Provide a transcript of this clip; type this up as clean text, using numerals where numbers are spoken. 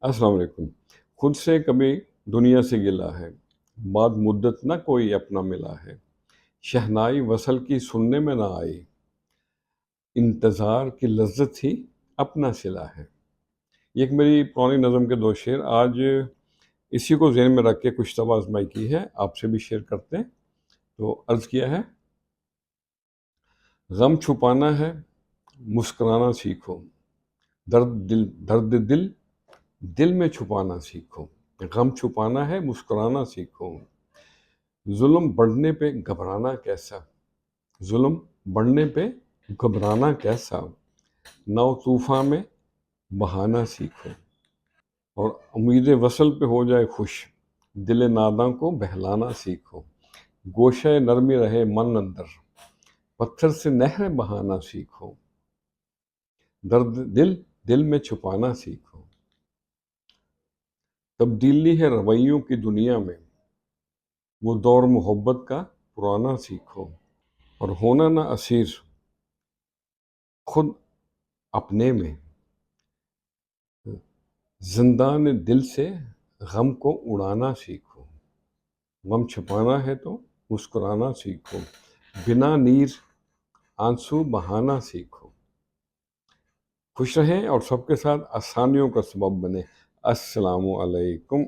अस्सलाम वालेकुम। खुद से कभी दुनिया से गिला है, बाद मुद्दत न कोई अपना मिला है। शहनाई वसल की सुनने में ना आई, इंतज़ार की लज्जत ही अपना सिला है। ये एक मेरी पुरानी नज़म के दो शेर आज इसी को ज़हन में रख के कुछ तब आजमाई की है, आपसे भी शेयर करते हैं। तो अर्ज़ किया है, गम छुपाना है, मुस्कुराना सीखो। दर्द दिल दिल में छुपाना सीखो। गम छुपाना है, मुस्कुराना सीखो। जुल्म बढ़ने पे घबराना कैसा, जुल्म बढ़ने पे घबराना कैसा। नौ तूफान में बहाना सीखो। और उम्मीद वसल पे हो जाए खुश, दिल नादां को बहलाना सीखो। गोशे नरमी रहे मन अंदर, पत्थर से नहर बहाना सीखो। दर्द दिल दिल में छुपाना सीखो। तब्दीली है रवैयों की दुनिया में, वो दौर मोहब्बत का पुराना सीखो। और होना ना असीर खुद अपने में, जिंदान दिल से गम को उड़ाना सीखो। गम छुपाना है तो मुस्कुराना सीखो। बिना नीर आंसू बहाना सीखो। खुश रहें और सबके साथ आसानियों का सबब बने। अस्सलामु अलैकुम।